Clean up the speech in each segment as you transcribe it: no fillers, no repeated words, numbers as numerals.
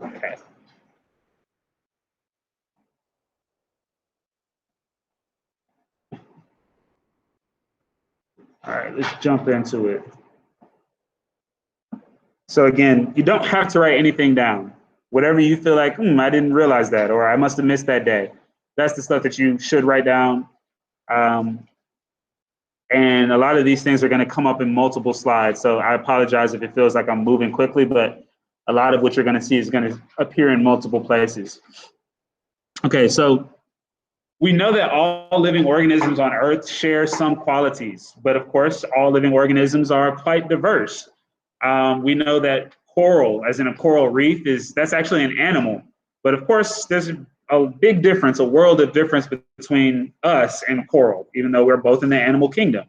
Okay. All right, let's jump into it. So again, you don't have to write anything down. Whatever you feel like, I didn't realize that, or I must have missed that day. That's the stuff that you should write down. And a lot of these things are going to come up in multiple slides. So I apologize if it feels like I'm moving quickly, but a lot of what you're going to see is going to appear in multiple places. Okay, so we know that all living organisms on Earth share some qualities, but of course, all living organisms are quite diverse. We know that coral, as in a coral reef, that's actually an animal. But of course, there's a big difference, a world of difference between us and coral, even though we're both in the animal kingdom.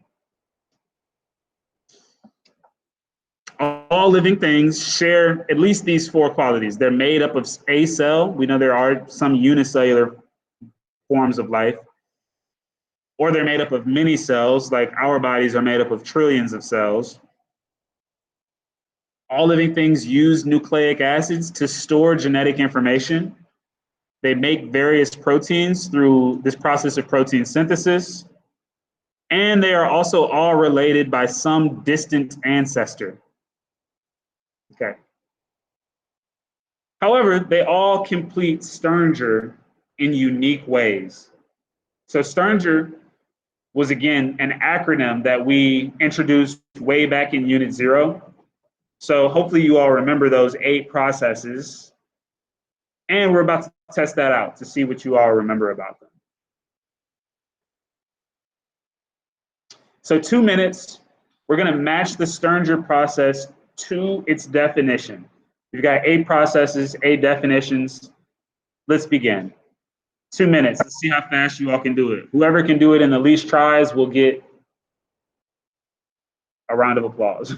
All living things share at least these four qualities. They're made up of a cell. We know there are some unicellular forms of life, or they're made up of many cells, like our bodies are made up of trillions of cells. All living things use nucleic acids to store genetic information. They make various proteins through this process of protein synthesis. And they are also all related by some distant ancestor. Okay. However, they all complete STERNGRR in unique ways. So STERNGRR was, again, an acronym that we introduced way back in Unit 0. So hopefully you all remember those 8 processes. And we're about to test that out to see what you all remember about them. So 2 minutes, we're going to match the STERNGRR process to its definition. We've got 8 processes, 8 definitions. Let's begin. 2 minutes. Let's see how fast you all can do it. Whoever can do it in the least tries will get a round of applause.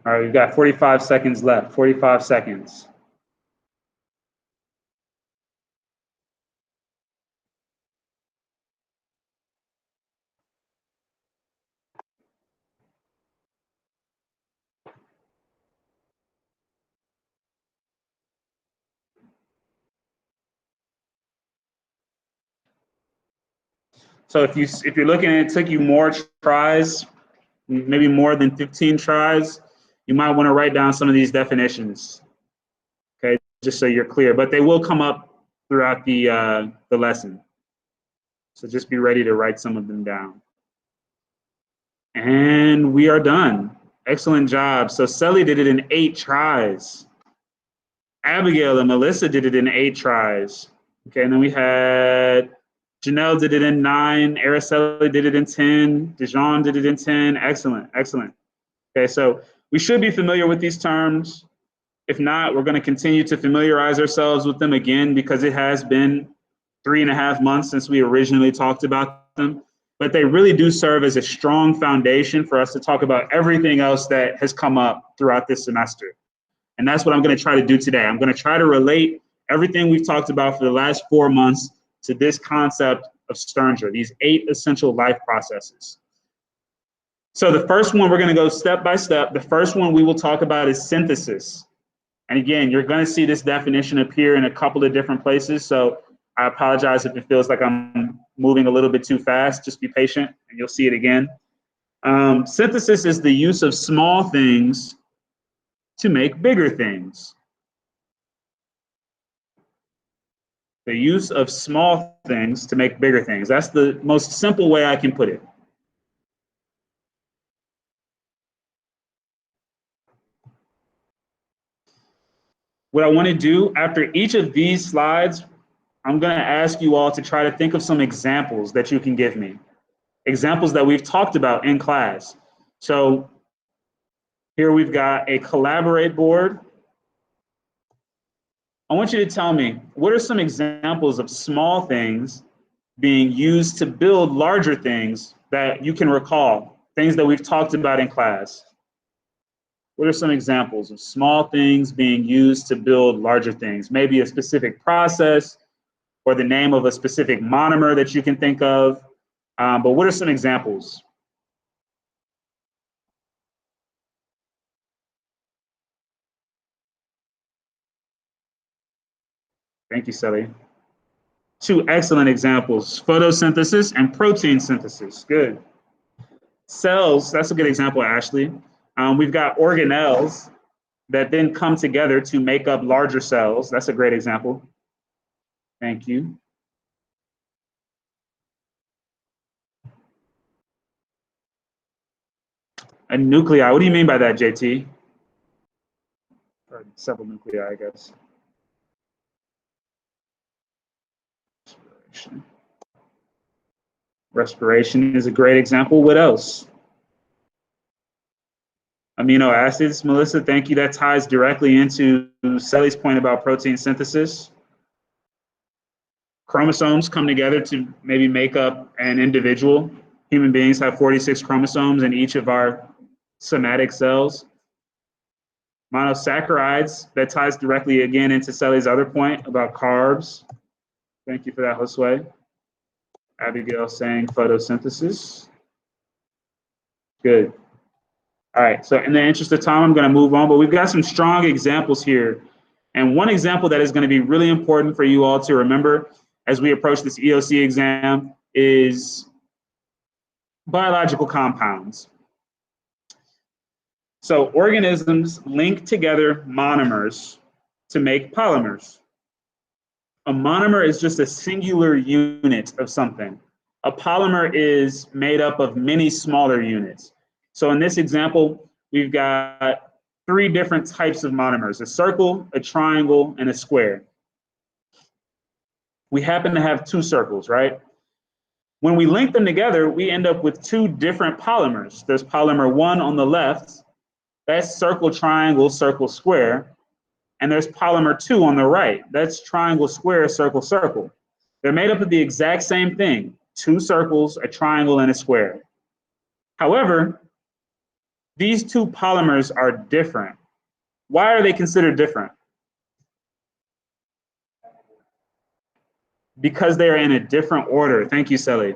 All right, we've got 45 seconds left. 45 seconds. So if you're looking at it took you more tries, maybe more than 15 tries, you might want to write down some of these definitions. Okay, just so you're clear. But they will come up throughout the lesson. So just be ready to write some of them down. And we are done. Excellent job. So Sally did it in 8 tries. Abigail and Melissa did it in 8 tries. Okay, and then we had Janelle did it in 9. Araceli did it in 10. Dijon did it in 10. Excellent, excellent. Okay, so we should be familiar with these terms. If not, we're going to continue to familiarize ourselves with them again because it has been 3.5 months since we originally talked about them. But they really do serve as a strong foundation for us to talk about everything else that has come up throughout this semester. And that's what I'm going to try to do today. I'm going to try to relate everything we've talked about for the last 4 months to this concept of STERNGRR, these 8 essential life processes. So the first one, we're going to go step by step. The first one we will talk about is synthesis. And again, you're going to see this definition appear in a couple of different places. So I apologize if it feels like I'm moving a little bit too fast. Just be patient and you'll see it again. Synthesis is the use of small things to make bigger things. The use of small things to make bigger things. That's the most simple way I can put it. What I want to do after each of these slides, I'm going to ask you all to try to think of some examples that you can give me. Examples that we've talked about in class. So here we've got a collaborate board. I want you to tell me, what are some examples of small things being used to build larger things that you can recall, things that we've talked about in class? What are some examples of small things being used to build larger things? Maybe a specific process or the name of a specific monomer that you can think of. But what are some examples? Thank you, Sally. Two excellent examples, photosynthesis and protein synthesis. Good. Cells, that's a good example, Ashley. We've got organelles that then come together to make up larger cells. That's a great example. Thank you. A nuclei, what do you mean by that, JT? Or several nuclei, I guess. Respiration is a great example. What else? Amino acids, Melissa, thank you. That ties directly into Sally's point about protein synthesis. Chromosomes come together to maybe make up an individual. Human beings have 46 chromosomes in each of our somatic cells. Monosaccharides, that ties directly again into Sally's other point about carbs. Thank you for that, Josue. Abigail saying photosynthesis. Good. All right, so in the interest of time, I'm going to move on, but we've got some strong examples here. And one example that is going to be really important for you all to remember as we approach this EOC exam is biological compounds. So organisms link together monomers to make polymers. A monomer is just a singular unit of something. A polymer is made up of many smaller units. So in this example, we've got 3 different types of monomers, a circle, a triangle, and a square. We happen to have 2 circles, right? When we link them together, we end up with 2 different polymers. There's polymer 1 on the left, that's circle, triangle, circle, square. And there's polymer 2 on the right, that's triangle, square, circle, circle. They're made up of the exact same thing, 2 circles, a triangle, and a square. However, these 2 polymers are different. Why are they considered different? Because they're in a different order. Thank you, Sally.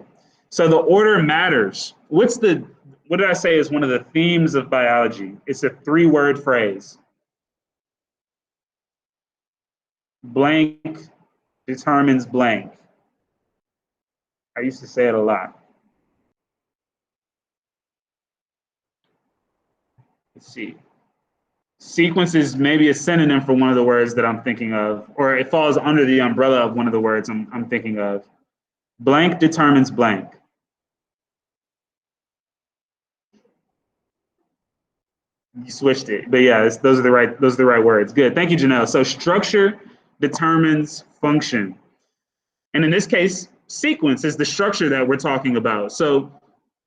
So the order matters. What did I say is one of the themes of biology? It's a 3-word phrase. Blank determines blank. I used to say it a lot. Let's see. Sequence is maybe a synonym for one of the words that I'm thinking of, or it falls under the umbrella of one of the words I'm thinking of. Blank determines blank. You switched it, but yeah, those are the right words. Good, thank you, Janelle. So structure determines function, and in this case, sequence is the structure that we're talking about. So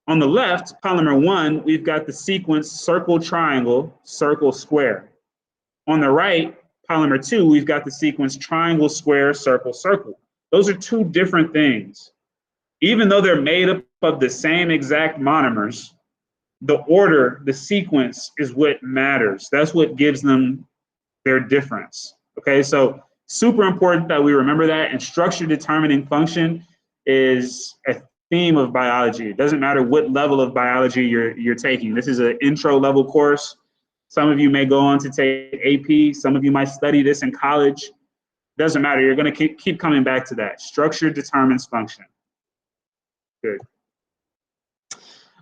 on the left, polymer 1, we've got the sequence circle, triangle, circle, square. On the right, polymer 2, we've got the sequence triangle, square, circle, circle. Those are 2 different things. Even though they're made up of the same exact monomers, the order, the sequence is what matters. That's what gives them their difference. Okay, so super important that we remember that, and structure determining function is a theme of biology. It doesn't matter what level of biology you're taking. This is an intro level course. Some of you may go on to take AP. Some of you might study this in college. Doesn't matter. You're going to keep coming back to that. Structure determines function. Good.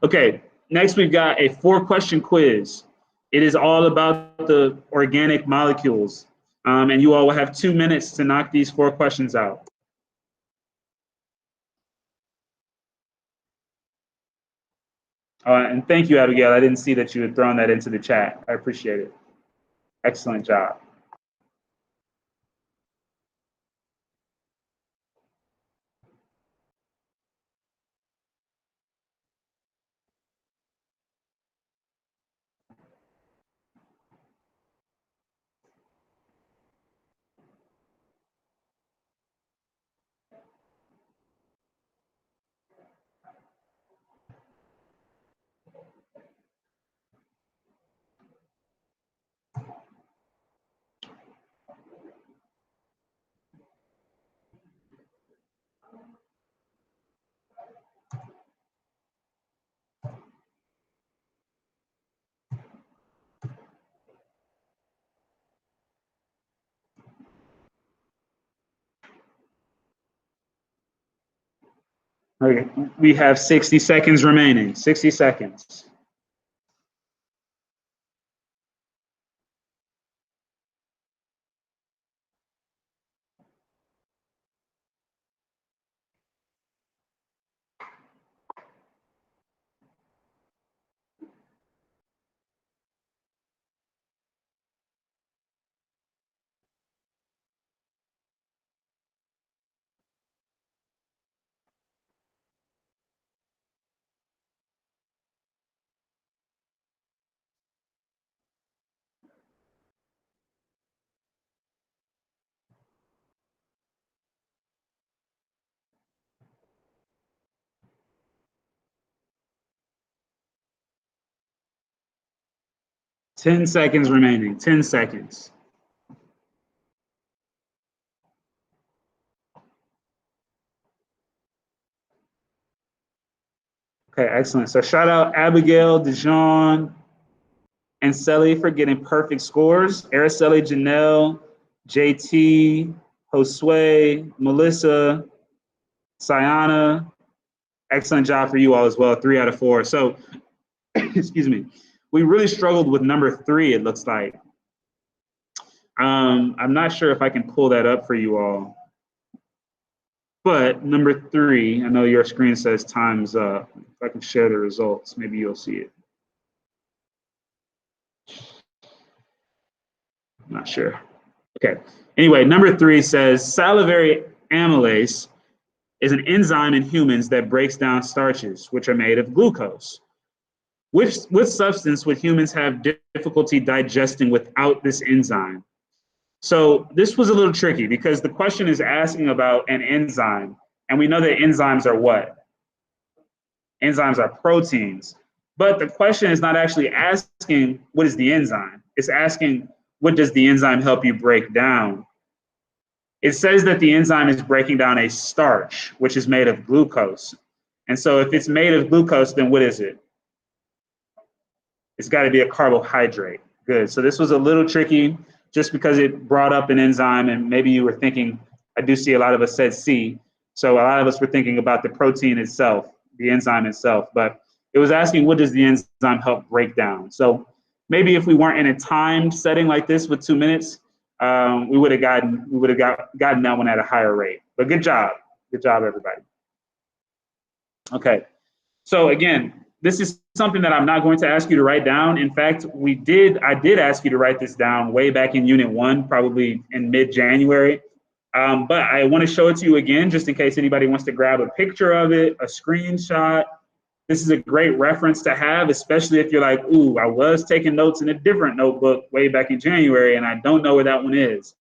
Okay, next we've got a 4-question quiz. It is all about the organic molecules. And you all will have 2 minutes to knock these 4 questions out. And thank you, Abigail. I didn't see that you had thrown that into the chat. I appreciate it. Excellent job. Okay, we have 60 seconds remaining. 60 seconds. Ten seconds remaining. 10 seconds. Okay, excellent. So shout out Abigail, Dijon, and Sally for getting perfect scores. Araceli, Janelle, JT, Josue, Melissa, Sayana. Excellent job for you all as well. 3 out of 4. So, excuse me. We really struggled with number 3, it looks like. I'm not sure if I can pull that up for you all. But number 3, I know your screen says time's up. If I can share the results, maybe you'll see it. I'm not sure. Okay. Anyway, number 3 says salivary amylase is an enzyme in humans that breaks down starches, which are made of glucose. Which substance would humans have difficulty digesting without this enzyme? So this was a little tricky because the question is asking about an enzyme, and we know that enzymes are what? Enzymes are proteins. But the question is not actually asking what is the enzyme. It's asking what does the enzyme help you break down? It says that the enzyme is breaking down a starch, which is made of glucose. And so if it's made of glucose, then what is it? It's got to be a carbohydrate. Good. So this was a little tricky just because it brought up an enzyme, and maybe you were thinking, I do see a lot of us said C. So a lot of us were thinking about the protein itself, the enzyme itself, but it was asking what does the enzyme help break down? So maybe if we weren't in a timed setting like this with 2 minutes, we would have gotten that one at a higher rate. But good job, everybody. Okay, so again, this is something that I'm not going to ask you to write down. In fact, I did ask you to write this down way back in Unit 1, probably in mid-January. But I want to show it to you again, just in case anybody wants to grab a picture of it, a screenshot. This is a great reference to have, especially if you're like, ooh, I was taking notes in a different notebook way back in January, and I don't know where that one is.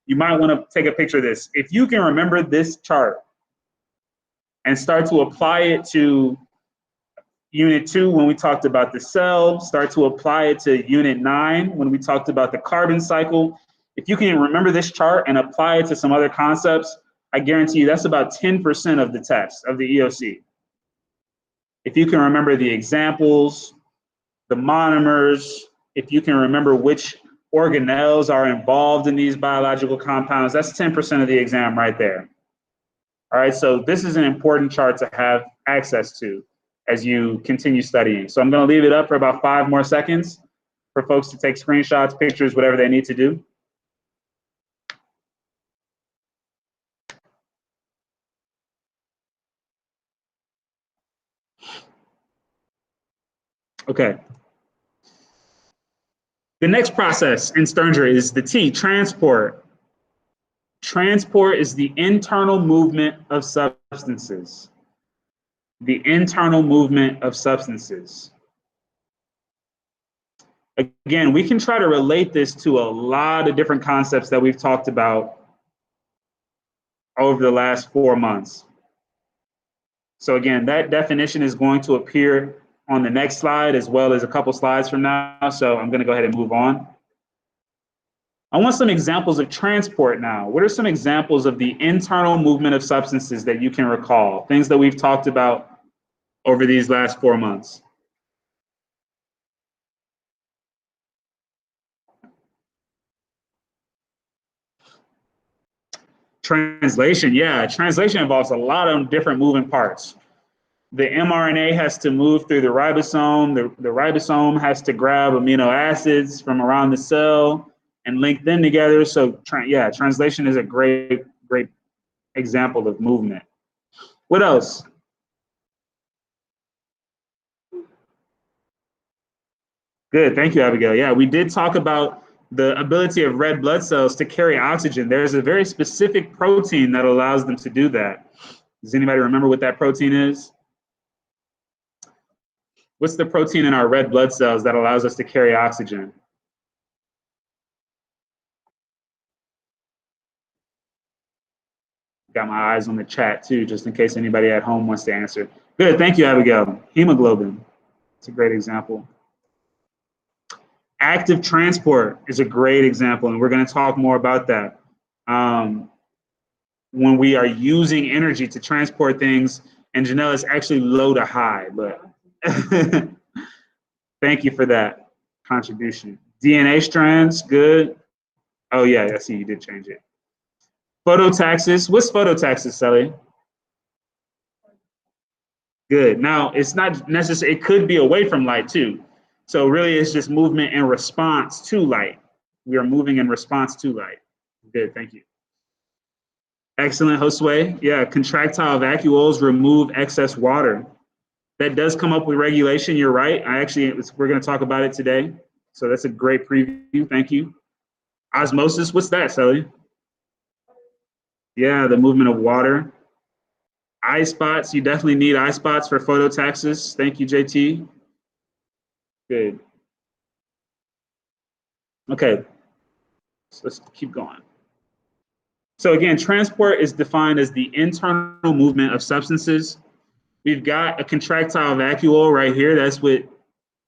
You might want to take a picture of this. If you can remember this chart and start to apply it to Unit 2 when we talked about the cell, start to apply it to Unit 9 when we talked about the carbon cycle. If you can remember this chart and apply it to some other concepts, I guarantee you that's about 10% of the test, of the EOC. If you can remember the examples, the monomers, if you can remember which organelles are involved in these biological compounds. That's 10% of the exam right there. All right, so this is an important chart to have access to as you continue studying. So I'm going to leave it up for about 5 more seconds for folks to take screenshots, pictures, whatever they need to do. Okay. The next process in STERNGRR is the T, transport. Transport is the internal movement of substances. The internal movement of substances. Again, we can try to relate this to a lot of different concepts that we've talked about over the last 4 months. So again, that definition is going to appear on the next slide as well as a couple slides from now. So I'm going to go ahead and move on. I want some examples of transport now. What are some examples of the internal movement of substances that you can recall? Things that we've talked about over these last 4 months. Translation, yeah. Translation involves a lot of different moving parts. The mRNA has to move through the ribosome. The ribosome has to grab amino acids from around the cell and link them together. So translation is a great example of movement. What else? Good, thank you, Abigail. Yeah, we did talk about the ability of red blood cells to carry oxygen. There's a very specific protein that allows them to do that. Does anybody remember what that protein is? What's the protein in our red blood cells that allows us to carry oxygen? Got my eyes on the chat too, just in case anybody at home wants to answer. Good, thank you, Abigail. Hemoglobin, it's a great example. Active transport is a great example, and we're going to talk more about that. When we are using energy to transport things, and Janelle is actually low to high, but thank you for that contribution. DNA strands, good. Oh yeah, I see you did change it. Phototaxis, what's phototaxis, Sally? Good. Now, it's not necessary, it could be away from light too. So really it's just movement in response to light. We are moving in response to light. Good, thank you. Excellent, Josue. Yeah, contractile vacuoles remove excess water. That does come up with regulation, you're right. We're gonna talk about it today. So that's a great preview, thank you. Osmosis, what's that, Sally? Yeah, the movement of water. Eye spots, you definitely need eye spots for phototaxis. Thank you, JT. Good. Okay, so let's keep going. So again, transport is defined as the internal movement of substances. We've got a contractile vacuole right here. That's what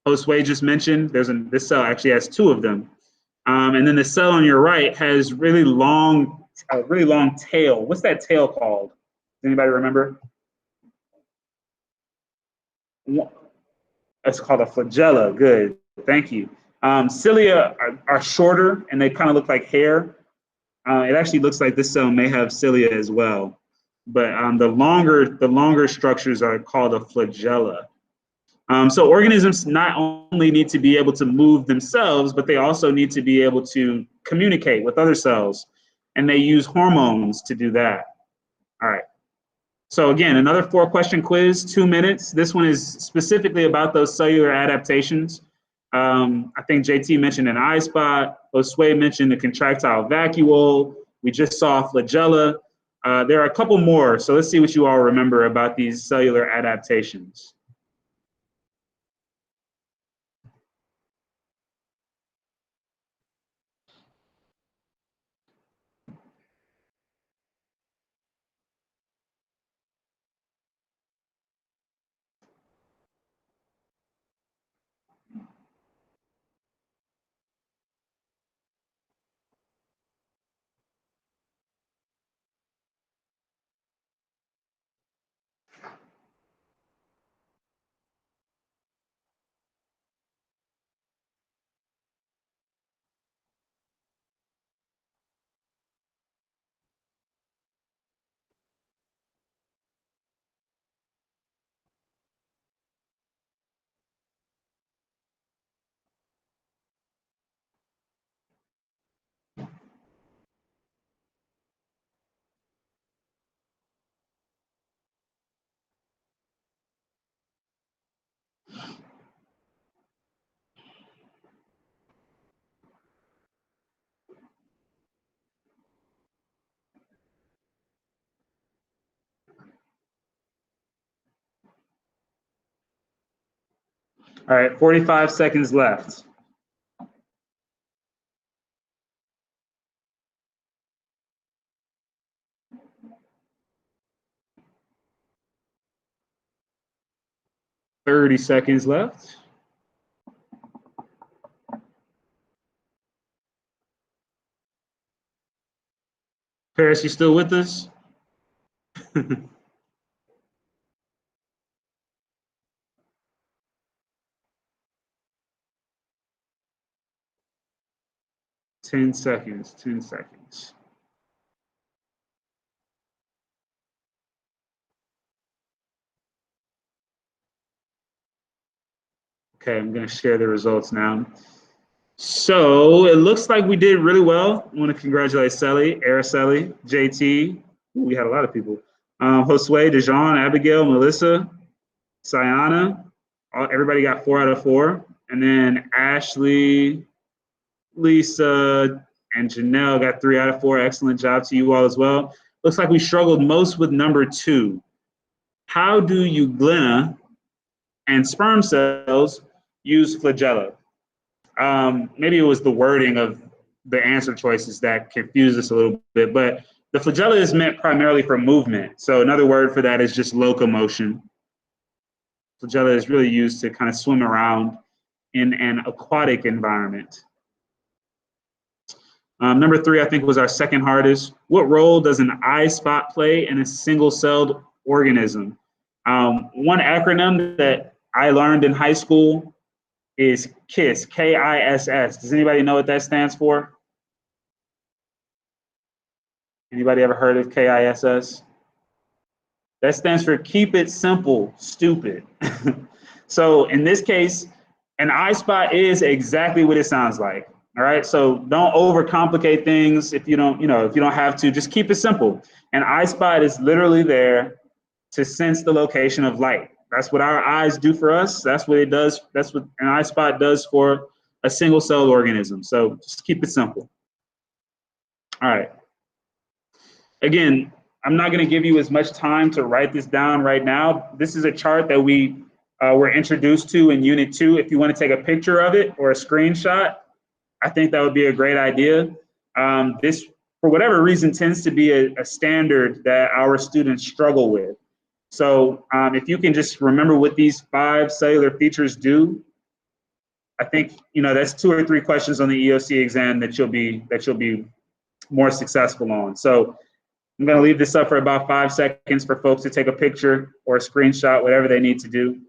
Josue just mentioned. This cell actually has 2 of them. And then the cell on your right has a really long tail. What's that tail called? Does anybody remember? It's called a flagella. Good, thank you. Cilia are shorter and they kind of look like hair. It actually looks like this cell may have cilia as well. But the longer structures are called a flagella. So organisms not only need to be able to move themselves, but they also need to be able to communicate with other cells. And they use hormones to do that. All right. So again, another 4-question quiz, 2 minutes. This one is specifically about those cellular adaptations. I think JT mentioned an eye spot. Josue mentioned the contractile vacuole. We just saw flagella. There are a couple more. So let's see what you all remember about these cellular adaptations. All right, 45 seconds left. Thirty seconds left. Paris, you still with us? 10 seconds, 10 seconds. Okay, I'm going to share the results now. So it looks like we did really well. I want to congratulate Sally, Araceli, JT. Ooh, we had a lot of people. Josue, Dejan, Abigail, Melissa, Sayana. Everybody got 4 out of 4. And then Ashley, Lisa, and Janelle got 3 out of 4. Excellent job to you all as well. Looks like we struggled most with number 2. How do euglena and sperm cells use flagella? Maybe it was the wording of the answer choices that confused us a little bit, but the flagella is meant primarily for movement. So another word for that is just locomotion. Flagella is really used to kind of swim around in an aquatic environment. Number 3, I think, was our second hardest. What role does an eye spot play in a single-celled organism? One acronym that I learned in high school is KISS, K-I-S-S. Does anybody know what that stands for? Anybody ever heard of KISS? That stands for keep it simple, stupid. So in this case, an eye spot is exactly what it sounds like. All right, so don't overcomplicate things. If you don't have to, just keep it simple. An eye spot is literally there to sense the location of light. That's what our eyes do for us. That's what it does. That's what an eye spot does for a single-celled organism. So just keep it simple. All right. Again, I'm not going to give you as much time to write this down right now. This is a chart that we were introduced to in Unit 2. If you want to take a picture of it or a screenshot, I think that would be a great idea. This, for whatever reason, tends to be a standard that our students struggle with. So if you can just remember what these 5 cellular features do, I think that's 2 or 3 questions on the EOC exam that you'll be more successful on. So I'm going to leave this up for about 5 seconds for folks to take a picture or a screenshot, whatever they need to do.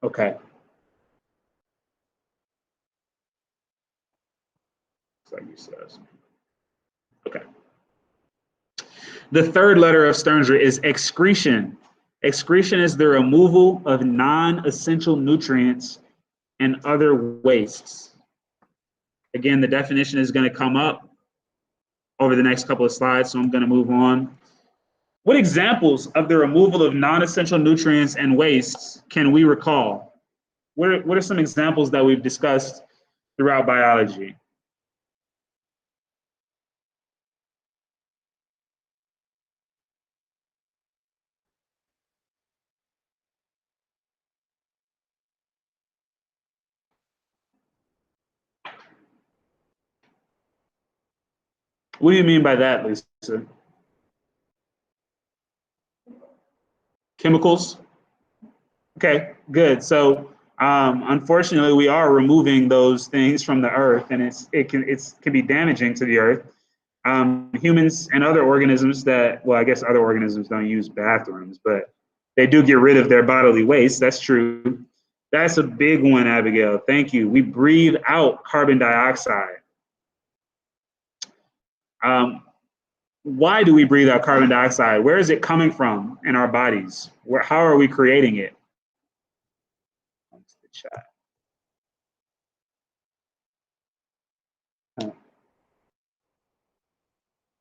Okay. Okay. The third letter of STERNGRR is excretion. Excretion is the removal of non-essential nutrients and other wastes. Again, the definition is going to come up over the next couple of slides, so I'm going to move on. What examples of the removal of non-essential nutrients and wastes can we recall? What are some examples that we've discussed throughout biology? What do you mean by that, Lisa? Chemicals? Okay, good. So unfortunately, we are removing those things from the earth, and it can be damaging to the earth. Humans and other organisms well, I guess other organisms don't use bathrooms, but they do get rid of their bodily waste. That's true. That's a big one, Abigail. Thank you. We breathe out carbon dioxide. Why do we breathe out carbon dioxide? Where is it coming from in our bodies? How are we creating it? Chat.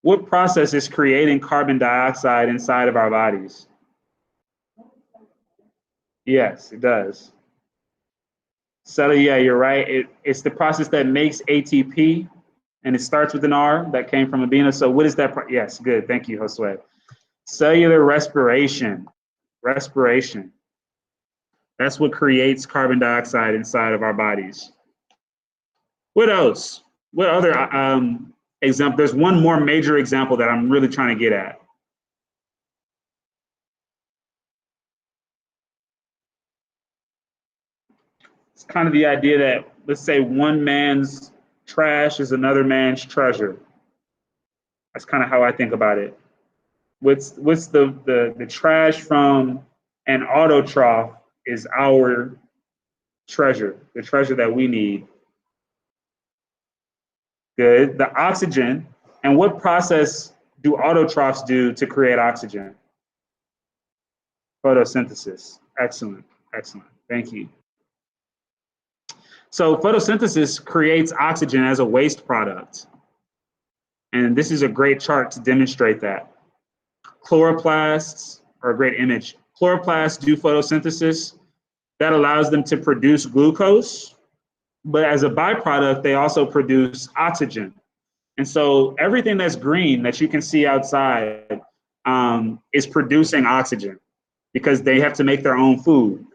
What process is creating carbon dioxide inside of our bodies? Yes, it does. Sally, yeah, you're right. It's the process that makes ATP, and it starts with an R that came from Abina. So what is that? Yes, good. Thank you, Josue. Cellular respiration. Respiration. That's what creates carbon dioxide inside of our bodies. What else? What other example? There's one more major example that I'm really trying to get at. It's kind of the idea that, let's say, one man's trash is another man's treasure. That's kind of how I think about it. What's the trash from an autotroph is our treasure, the treasure that we need. Good. The oxygen, and what process do autotrophs do to create oxygen? Photosynthesis. Excellent, excellent. Thank you. So photosynthesis creates oxygen as a waste product. And this is a great chart to demonstrate that. Chloroplasts are a great image. Chloroplasts do photosynthesis. That allows them to produce glucose, but as a byproduct, they also produce oxygen. And so everything that's green that you can see outside is producing oxygen because they have to make their own food.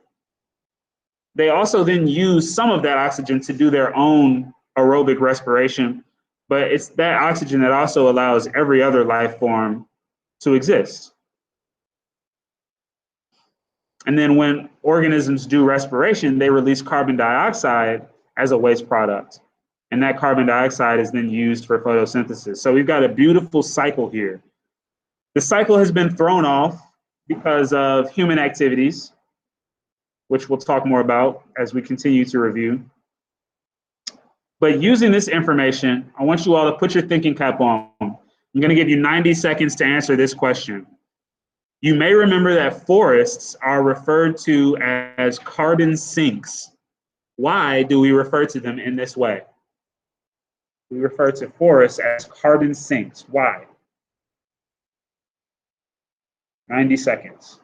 They also then use some of that oxygen to do their own aerobic respiration, but it's that oxygen that also allows every other life form to exist. And then when organisms do respiration, they release carbon dioxide as a waste product. And that carbon dioxide is then used for photosynthesis. So we've got a beautiful cycle here. The cycle has been thrown off because of human activities, which we'll talk more about as we continue to review. But using this information, I want you all to put your thinking cap on. I'm going to give you 90 seconds to answer this question. You may remember that forests are referred to as carbon sinks. Why do we refer to them in this way? We refer to forests as carbon sinks. Why? 90 seconds.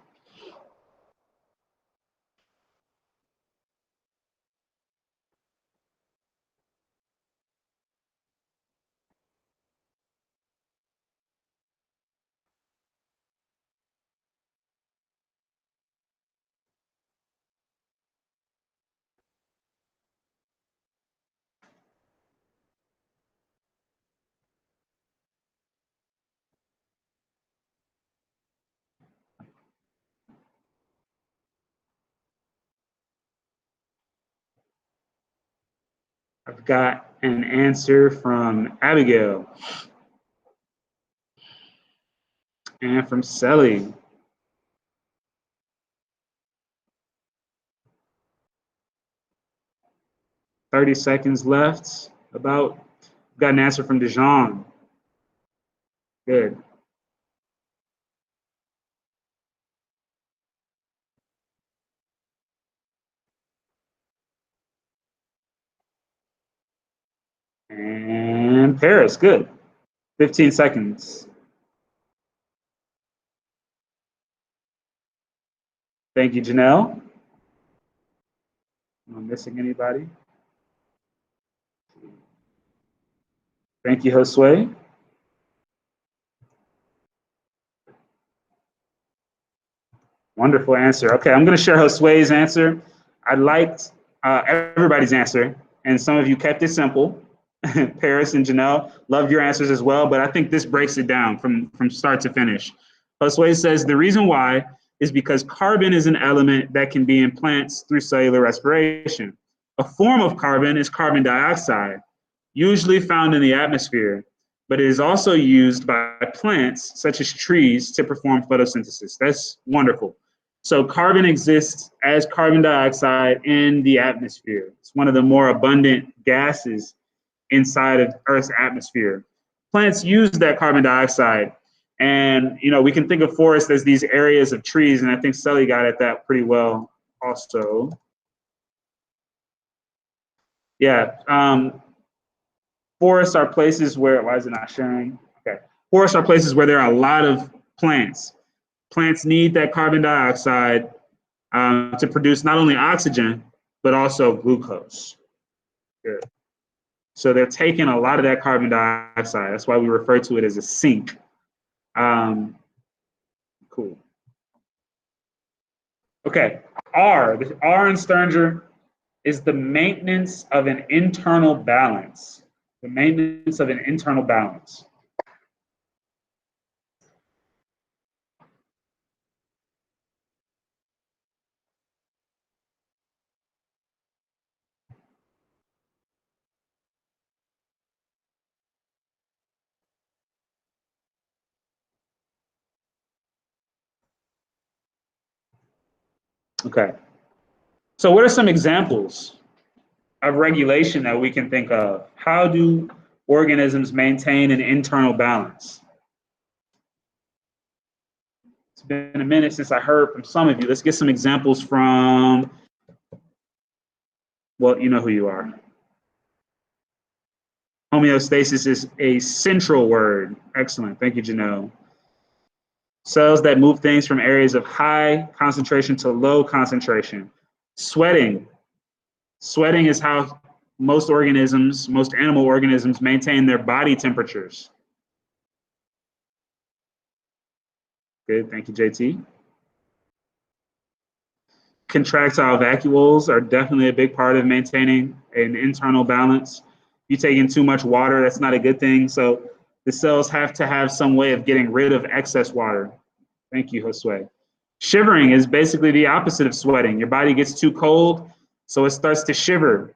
I've got an answer from Abigail and from Sally. "30 seconds left. About. Got an answer from Dijon. Good. And Paris, good. 15 seconds. Thank you, Janelle. Am I missing anybody? Thank you, Josue. Wonderful answer. Okay, I'm going to share Josue's answer. I liked everybody's answer, and some of you kept it simple. Paris and Janelle, loved your answers as well, but I think this breaks it down from start to finish. Josue says the reason why is because carbon is an element that can be in plants through cellular respiration. A form of carbon is carbon dioxide, usually found in the atmosphere, but it is also used by plants, such as trees, to perform photosynthesis. That's wonderful. So carbon exists as carbon dioxide in the atmosphere. It's one of the more abundant gases inside of Earth's atmosphere. Plants use that carbon dioxide. And, you know, we can think of forests as these areas of trees, and I think Sully got at that pretty well also. Yeah, forests are places where, why is it not sharing? Okay, forests are places where there are a lot of plants. Plants need that carbon dioxide to produce not only oxygen, but also glucose. Good. So they're taking a lot of that carbon dioxide. That's why we refer to it as a sink. Cool. Okay, R. The R in STERNGRR is the maintenance of an internal balance. The maintenance of an internal balance. Okay. So what are some examples of regulation that we can think of? How do organisms maintain an internal balance? It's been a minute since I heard from some of you. Let's get some examples from, well, you know who you are. Homeostasis is a central word. Excellent. Thank you, Janelle. Cells that move things from areas of high concentration to low concentration. Sweating. Sweating is how most organisms, most animal organisms maintain their body temperatures. Good, thank you, JT. Contractile vacuoles are definitely a big part of maintaining an internal balance. You take in too much water, that's not a good thing. So the cells have to have some way of getting rid of excess water. Thank you, Josue. Shivering is basically the opposite of sweating. Your body gets too cold, so it starts to shiver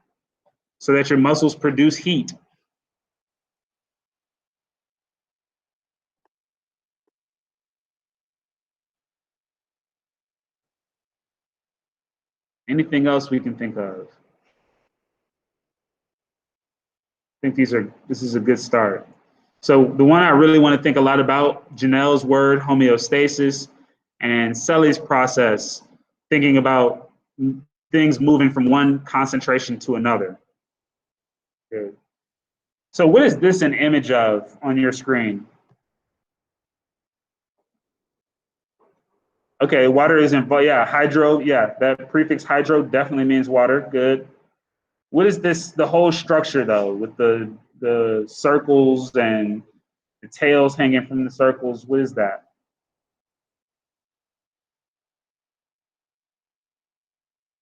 so that your muscles produce heat. Anything else we can think of? I think this is a good start. So the one I really want to think a lot about, Janelle's word, homeostasis, and Sully's process, thinking about things moving from one concentration to another. Good. So what is this an image of on your screen? Okay, water is involved. Yeah, hydro. Yeah, that prefix hydro definitely means water. Good. What is this, the whole structure though, with the circles and the tails hanging from the circles? What is that?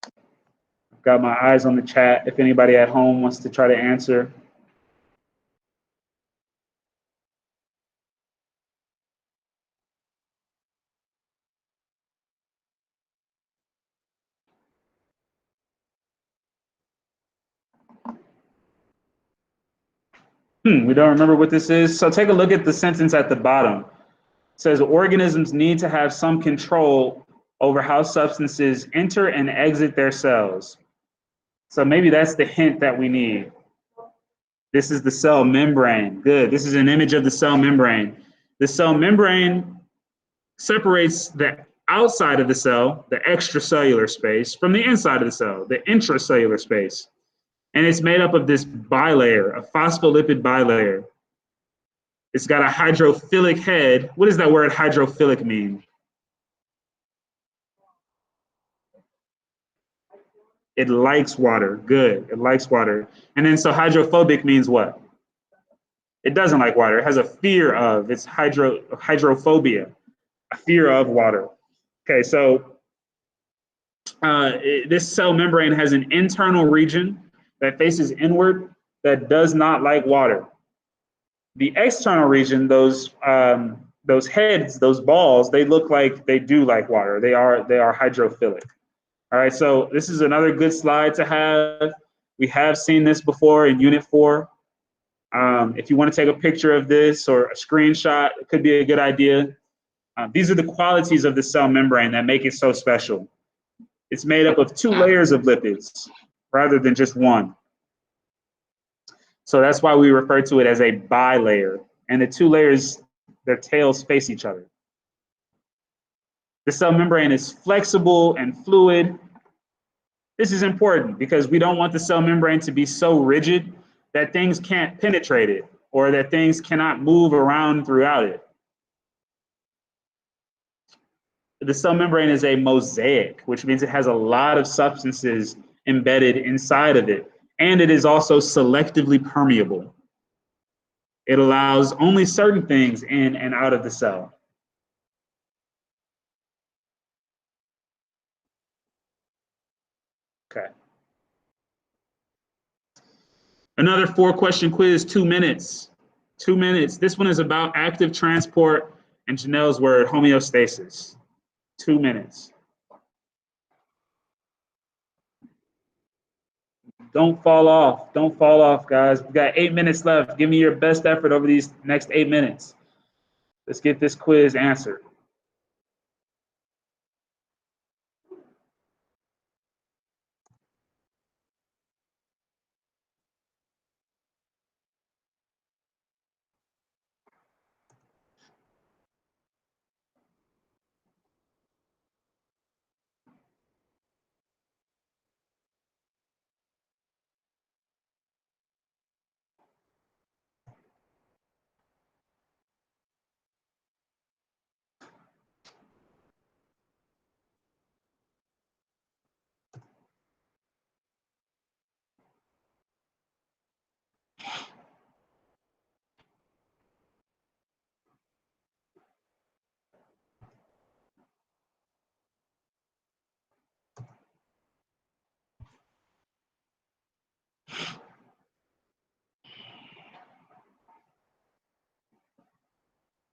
I've got my eyes on the chat. If anybody at home wants to try to answer. We don't remember what this is. So take a look at the sentence at the bottom. It says organisms need to have some control over how substances enter and exit their cells. So maybe that's the hint that we need. This is the cell membrane. Good. This is an image of the cell membrane. The cell membrane separates the outside of the cell, the extracellular space, from the inside of the cell, the intracellular space. And it's made up of this bilayer, a phospholipid bilayer. It's got a hydrophilic head. What does that word hydrophilic mean? It likes water. Good. It likes water. And then so hydrophobic means what? It doesn't like water. It has a fear of. It's hydrophobia, a fear of water. Okay, so this cell membrane has an internal region that faces inward that does not like water. The external region, those heads, those balls, they look like they do like water. They are hydrophilic. All right, so this is another good slide to have. We have seen this before in Unit 4. If you want to take a picture of this or a screenshot, it could be a good idea. These are the qualities of the cell membrane that make it so special. It's made up of 2 layers of lipids rather than just one. So that's why we refer to it as a bilayer. And the 2 layers, their tails face each other. The cell membrane is flexible and fluid. This is important because we don't want the cell membrane to be so rigid that things can't penetrate it or that things cannot move around throughout it. The cell membrane is a mosaic, which means it has a lot of substances embedded inside of it. And it is also selectively permeable. It allows only certain things in and out of the cell. Okay. Another 4-question quiz, 2 minutes. 2 minutes. This one is about active transport and Janelle's word, homeostasis. 2 minutes. Don't fall off. Don't fall off, guys. We've got 8 minutes left. Give me your best effort over these next 8 minutes. Let's get this quiz answered.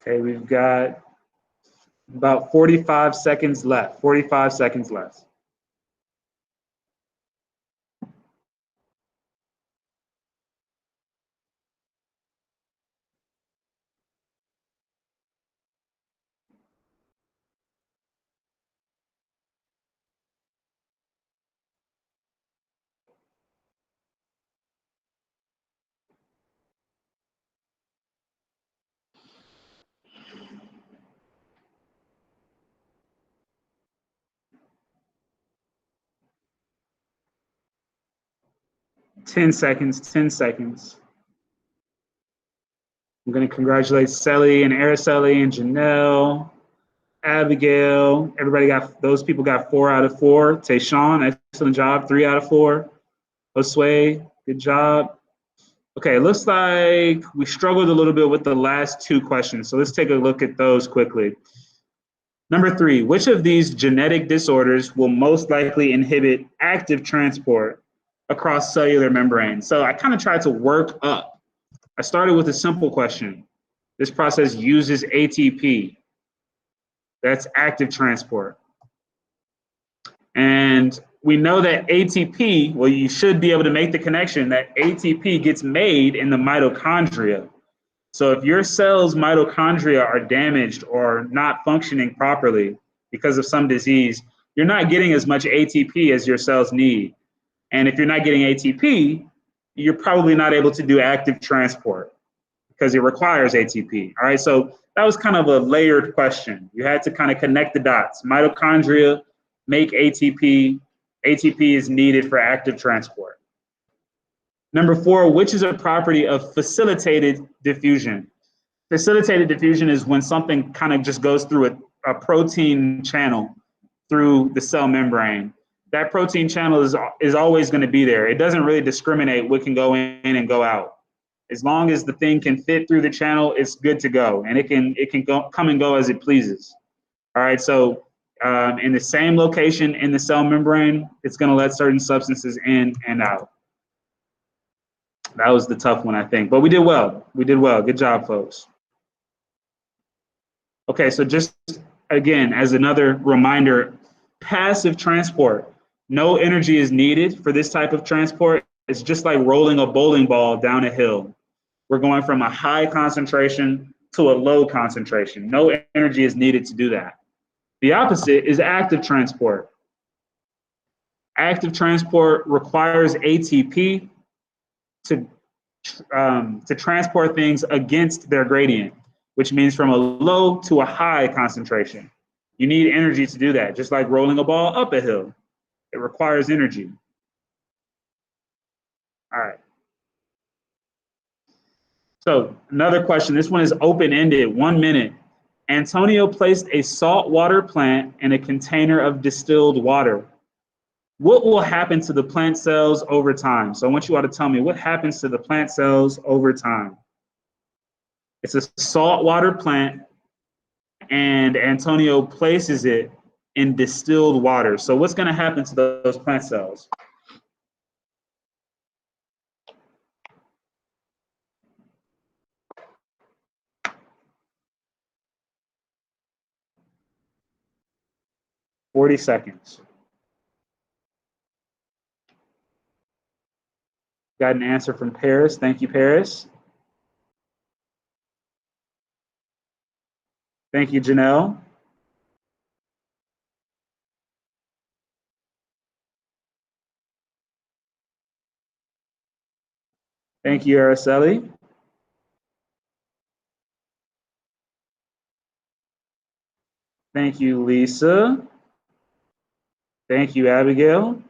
Okay, we've got about 45 seconds left. 45 seconds left. Ten seconds. I'm going to congratulate Sally and Araceli and Janelle, Abigail. Those people got 4 out of 4. Tayshawn, excellent job, 3 out of 4. Josue, good job. Okay, it looks like we struggled a little bit with the last 2 questions. So let's take a look at those quickly. Number 3, which of these genetic disorders will most likely inhibit active transport across cellular membranes? So I kind of tried to work up. I started with a simple question. This process uses ATP. That's active transport. And we know that ATP, well, you should be able to make the connection that ATP gets made in the mitochondria. So if your cell's mitochondria are damaged or not functioning properly because of some disease, you're not getting as much ATP as your cells need. And if you're not getting ATP, you're probably not able to do active transport because it requires ATP. All right, so that was kind of a layered question. You had to kind of connect the dots. Mitochondria make ATP. ATP is needed for active transport. Number 4, which is a property of facilitated diffusion? Facilitated diffusion is when something kind of just goes through a protein channel through the cell membrane. That protein channel is always going to be there. It doesn't really discriminate what can go in and go out. As long as the thing can fit through the channel, it's good to go, and it can come and go as it pleases. All right, so in the same location in the cell membrane, it's going to let certain substances in and out. That was the tough one, I think, but we did well. We did well. Good job, folks. Okay, so just again, as another reminder, passive transport. No energy is needed for this type of transport. It's just like rolling a bowling ball down a hill. We're going from a high concentration to a low concentration. No energy is needed to do that. The opposite is active transport. Active transport requires ATP to transport things against their gradient, which means from a low to a high concentration. You need energy to do that, just like rolling a ball up a hill. It requires energy. All right. So another question, this one is open-ended, 1 minute. Antonio placed a saltwater plant in a container of distilled water. what will happen to the plant cells over time? So I want you all to tell me what happens to the plant cells over time. It's a saltwater plant, and Antonio places it in distilled water. So what's going to happen to those plant cells? "40 seconds." Got an answer from Paris. Thank you, Paris. Thank you, Janelle. Thank you, Araceli. Thank you, Lisa. Thank you, Abigail.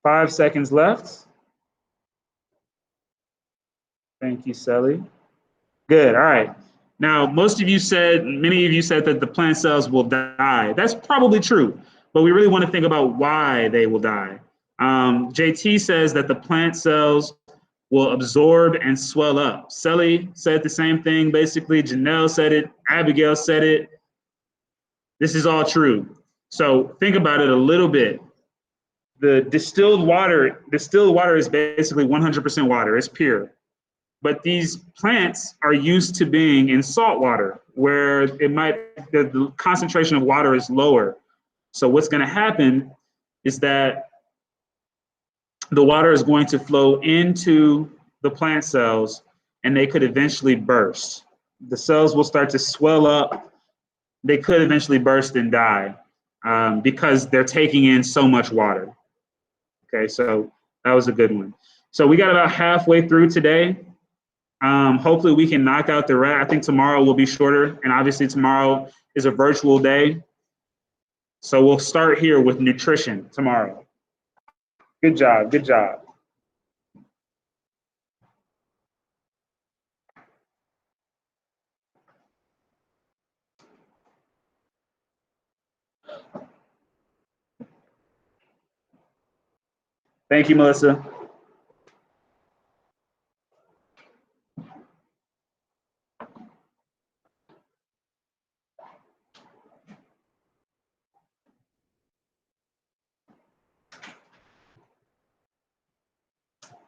5 seconds left. Thank you, Sally. Good, all right. Now, many of you said that the plant cells will die. That's probably true, but we really want to think about why they will die. JT says that the plant cells will absorb and swell up. Sally said the same thing, basically. Janelle said it. Abigail said it. This is all true. So think about it a little bit. The distilled water is basically 100% water. It's pure. But these plants are used to being in salt water, where the concentration of water is lower. So what's going to happen is that the water is going to flow into the plant cells, and they could eventually burst. The cells will start to swell up. They could eventually burst and die because they're taking in so much water. Okay, so that was a good one. So we got about halfway through today. Hopefully we can knock out the rest. I think tomorrow will be shorter, and obviously tomorrow is a virtual day. So we'll start here with nutrition tomorrow. Good job, good job. Thank you, Melissa.